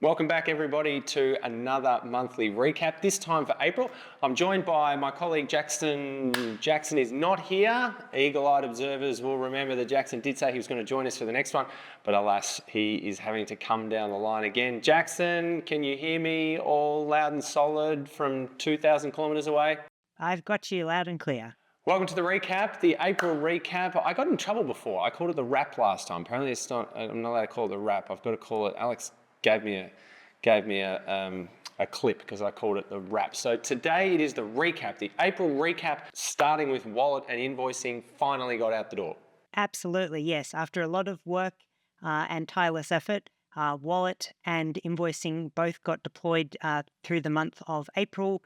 Welcome back, everybody, to another monthly recap, this time for April. I'm joined by my colleague Jackson. Jackson is not here. Eagle-eyed observers will remember that Jackson did say he was going to join us for the next one, but alas, he is having to come down the line again. Jackson, can you hear me all loud and solid from 2,000 kilometres away? I've got you loud and clear. Welcome to the recap, the April recap. I got in trouble before. I called it the wrap last time. Apparently, I'm not allowed to call it the wrap. I've got to call it. Alex gave me a clip because I called it the wrap. So today it is the recap, the April recap, starting with wallet and invoicing. Finally got out the door. Absolutely, yes. After a lot of work and tireless effort, wallet and invoicing both got deployed through the month of April.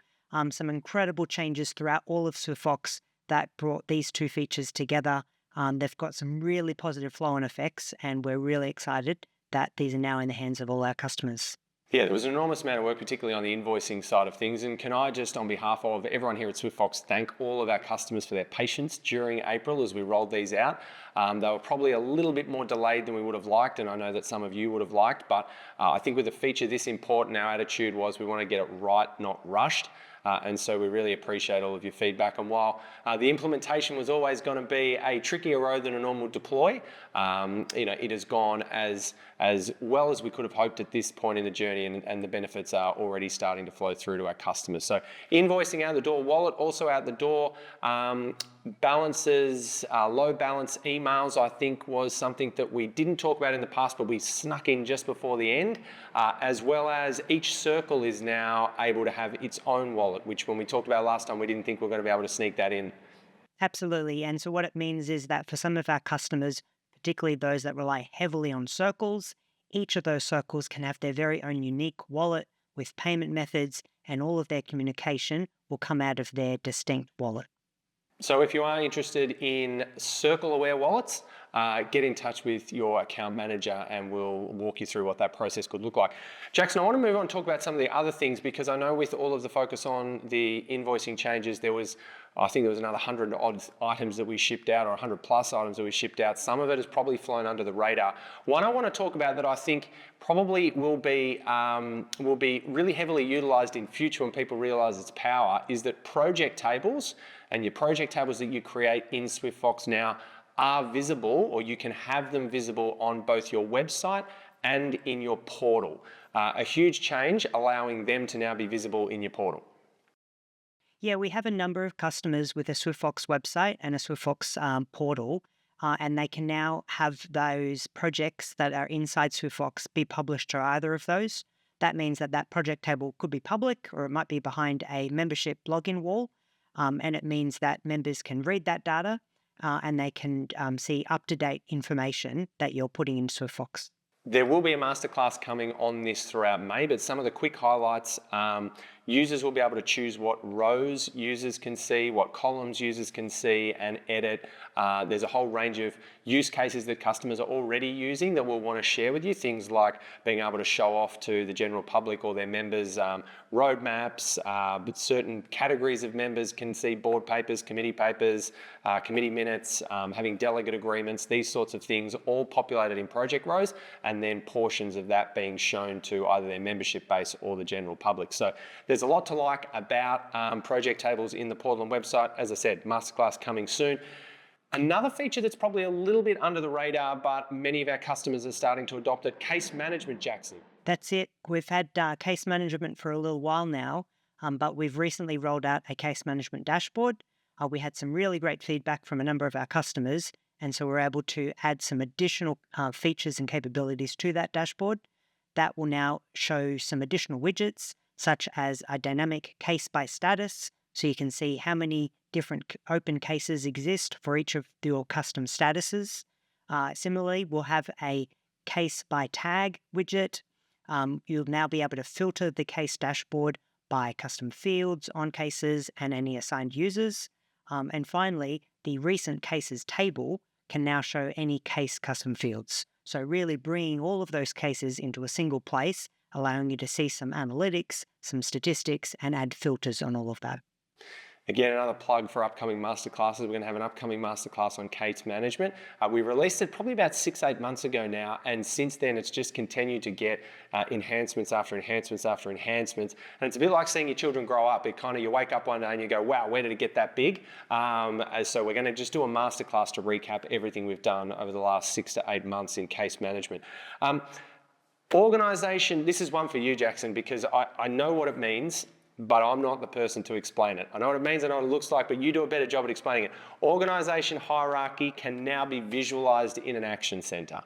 Some incredible changes throughout all of SwiftFox that brought these two features together. They've got some really positive flow-on effects, and we're really excited that these are now in the hands of all our customers. Yeah, there was an enormous amount of work, particularly on the invoicing side of things. And can I just, on behalf of everyone here at SwiftFox, thank all of our customers for their patience during April as we rolled these out. They were probably a little bit more delayed than we would have liked, and I know that some of you would have liked, but I think with a feature this important, our attitude was we want to get it right, not rushed. And so we really appreciate all of your feedback. And while the implementation was always going to be a trickier road than a normal deploy, it has gone as well as we could have hoped at this point in the journey, and the benefits are already starting to flow through to our customers. So invoicing out the door, wallet also out the door. Balances, low balance emails, I think was something that we didn't talk about in the past, but we snuck in just before the end, as well as each circle is now able to have its own wallet, which when we talked about last time, we didn't think we were going to be able to sneak that in. Absolutely. And so what it means is that for some of our customers, particularly those that rely heavily on circles, each of those circles can have their very own unique wallet with payment methods, and all of their communication will come out of their distinct wallet. So if you are interested in circle-aware wallets, get in touch with your account manager and we'll walk you through what that process could look like. Jackson, I want to move on and talk about some of the other things, because I know with all of the focus on the invoicing changes, I think there was another 100 odd items that we shipped out, or 100 plus items that we shipped out. Some of it has probably flown under the radar. One I want to talk about that I think probably will be really heavily utilized in future when people realize its power is that project tables and your project tables that you create in SwiftFox now are visible, or you can have them visible on both your website and in your portal. A huge change, allowing them to now be visible in your portal. Yeah, we have a number of customers with a SwiftFox website and a SwiftFox portal, and they can now have those projects that are inside SwiftFox be published to either of those. That means that that project table could be public, or it might be behind a membership login wall, and it means that members can read that data and they can see up-to-date information that you're putting in SwiftFox. There will be a masterclass coming on this throughout May, but some of the quick highlights, users will be able to choose what rows users can see, what columns users can see and edit. There's a whole range of use cases that customers are already using that we'll want to share with you. Things like being able to show off to the general public or their members roadmaps, but certain categories of members can see board papers, committee minutes, having delegate agreements, these sorts of things all populated in project rows, and then portions of that being shown to either their membership base or the general public. So there's a lot to like about project tables in the portal and website. As I said, masterclass coming soon. Another feature that's probably a little bit under the radar, but many of our customers are starting to adopt it, case management, Jackson. That's it. We've had case management for a little while now, but we've recently rolled out a case management dashboard. We had some really great feedback from a number of our customers, and so we're able to add some additional features and capabilities to that dashboard. That will now show some additional widgets, such as a dynamic case by status, so you can see how many different open cases exist for each of your custom statuses. Similarly, we'll have a case by tag widget. You'll now be able to filter the case dashboard by custom fields, on cases, and any assigned users. And finally, the recent cases table can now show any case custom fields. So really bringing all of those cases into a single place, allowing you to see some analytics, some statistics, and add filters on all of that. Again, another plug for upcoming masterclasses. We're going to have an upcoming masterclass on case management. We released it probably about 6-8 months ago now, and since then it's just continued to get enhancements after enhancements after enhancements. And it's a bit like seeing your children grow up. It kind of, you wake up one day and you go, wow, where did it get that big? So we're going to just do a masterclass to recap everything we've done over the last 6 to 8 months in case management. Organisation, this is one for you, Jackson, because I know what it means, but I'm not the person to explain it. I know what it means, I know what it looks like, but you do a better job at explaining it. Organisation hierarchy can now be visualised in an action centre.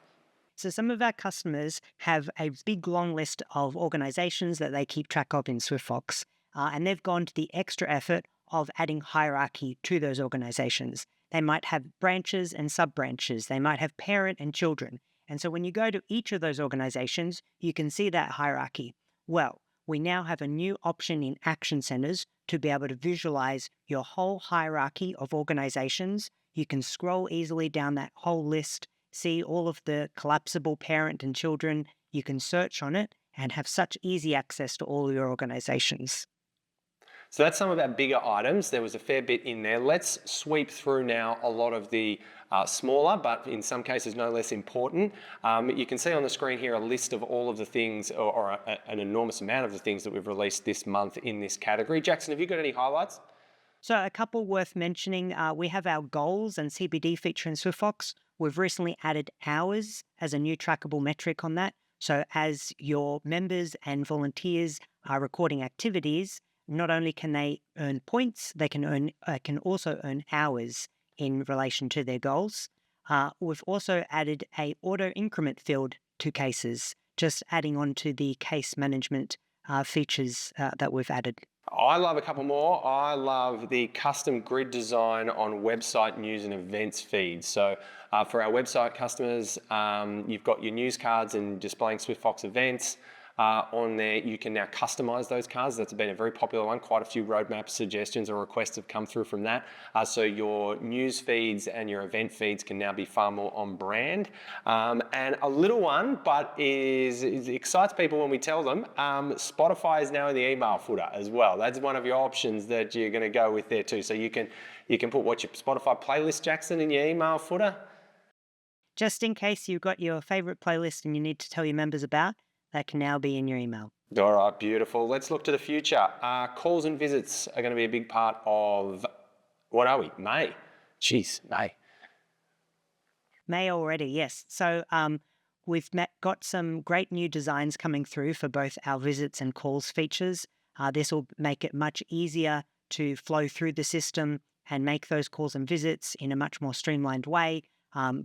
So some of our customers have a big long list of organizations that they keep track of in SwiftFox, and they've gone to the extra effort of adding hierarchy to those organizations. They might have branches and sub-branches. They might have parent and children. And so when you go to each of those organizations, you can see that hierarchy. Well, we now have a new option in Action Centers to be able to visualize your whole hierarchy of organizations. You can scroll easily down that whole list, see all of the collapsible parent and children. You can search on it and have such easy access to all your organizations. So that's some of our bigger items. There was a fair bit in there. Let's sweep through now a lot of the smaller, but in some cases no less important. You can see on the screen here a list of all of the things, or an enormous amount of the things that we've released this month in this category. Jackson, have you got any highlights? So a couple worth mentioning, we have our goals and CBD feature in SwiftFox. We've recently added hours as a new trackable metric on that. So as your members and volunteers are recording activities, not only can they earn points, they can also earn hours in relation to their goals. We've also added a auto increment field to cases, just adding on to the case management features that we've added. I love a couple more. I love the custom grid design on website news and events feeds. So for our website customers, you've got your news cards and displaying SwiftFox events. On there, you can now customize those cards. That's been a very popular one. Quite a few roadmap suggestions or requests have come through from that. So your news feeds and your event feeds can now be far more on brand. And a little one, but it excites people when we tell them, Spotify is now in the email footer as well. That's one of your options that you're going to go with there too. So you can put your Spotify playlist, Jackson, in your email footer. Just in case you've got your favorite playlist and you need to tell your members about, that can now be in your email. All right, beautiful. Let's look to the future. Calls and visits are going to be a big part of, what are we? May. Jeez, May. May already, yes. So we've got some great new designs coming through for both our visits and calls features. This will make it much easier to flow through the system and make those calls and visits in a much more streamlined way,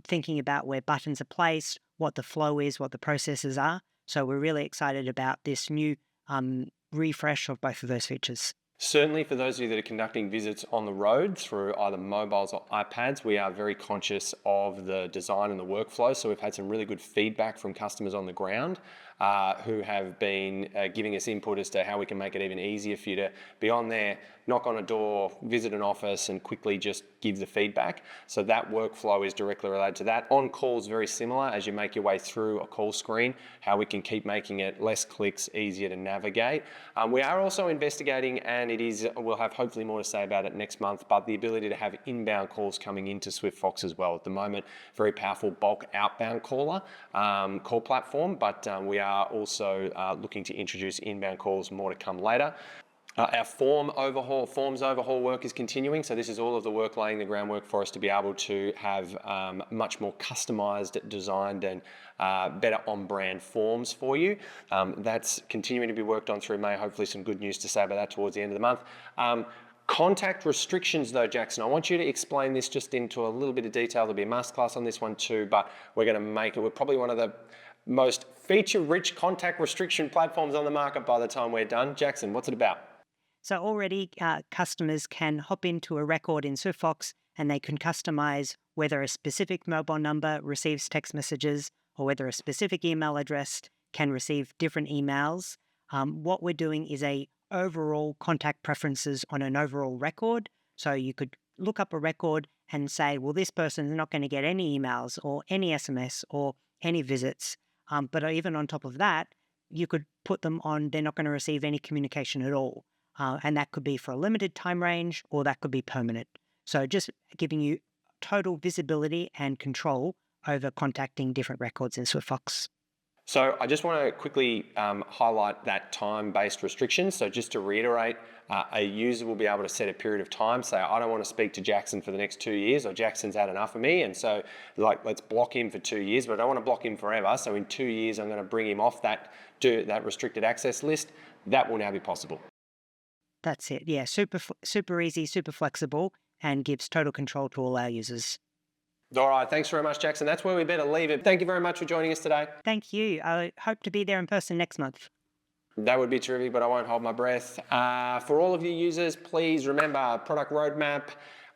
thinking about where buttons are placed, what the flow is, what the processes are. So we're really excited about this new refresh of both of those features. Certainly for those of you that are conducting visits on the road through either mobiles or iPads, we are very conscious of the design and the workflow. So we've had some really good feedback from customers on the ground who have been giving us input as to how we can make it even easier for you to be on there, knock on a door, visit an office and quickly just give the feedback. So that workflow is directly related to that. On calls, very similar as you make your way through a call screen, how we can keep making it less clicks, easier to navigate. We are also investigating, and we'll have hopefully more to say about it next month, but the ability to have inbound calls coming into SwiftFox as well. At the moment, very powerful bulk outbound call platform, but we are also looking to introduce inbound calls, more to come later. Our forms overhaul work is continuing. So this is all of the work laying the groundwork for us to be able to have much more customized, designed and better on-brand forms for you. That's continuing to be worked on through May. Hopefully some good news to say about that towards the end of the month. Contact restrictions though, Jackson, I want you to explain this just into a little bit of detail. There'll be a masterclass on this one too, but we're going to make it, we're probably one of the most feature-rich contact restriction platforms on the market by the time we're done. Jackson, what's it about? So already customers can hop into a record in SwiftFox and they can customize whether a specific mobile number receives text messages or whether a specific email address can receive different emails. What we're doing is a overall contact preferences on an overall record. So you could look up a record and say, well, this person is not going to get any emails or any SMS or any visits. But even on top of that, you could put them on, they're not going to receive any communication at all. and that could be for a limited time range or that could be permanent. So just giving you total visibility and control over contacting different records in SwiftFox. So I just want to quickly highlight that time-based restriction. So just to reiterate, a user will be able to set a period of time, say, I don't want to speak to Jackson for the next 2 years, or Jackson's had enough of me, and so let's block him for 2 years, but I don't want to block him forever. So in 2 years, I'm going to bring him off that restricted access list. That will now be possible. That's it. Yeah, super easy, super flexible, and gives total control to all our users. All right, thanks very much, Jackson. That's where we better leave it. Thank you very much for joining us today. Thank you. I hope to be there in person next month. That would be terrific, but I won't hold my breath. For all of you users, please remember product roadmap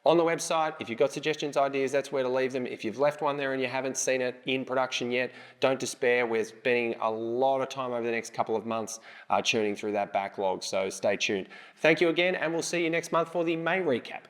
on the website. If you've got suggestions, ideas, that's where to leave them. If you've left one there and you haven't seen it in production yet, don't despair. We're spending a lot of time over the next couple of months churning through that backlog, so stay tuned. Thank you again, and we'll see you next month for the May recap.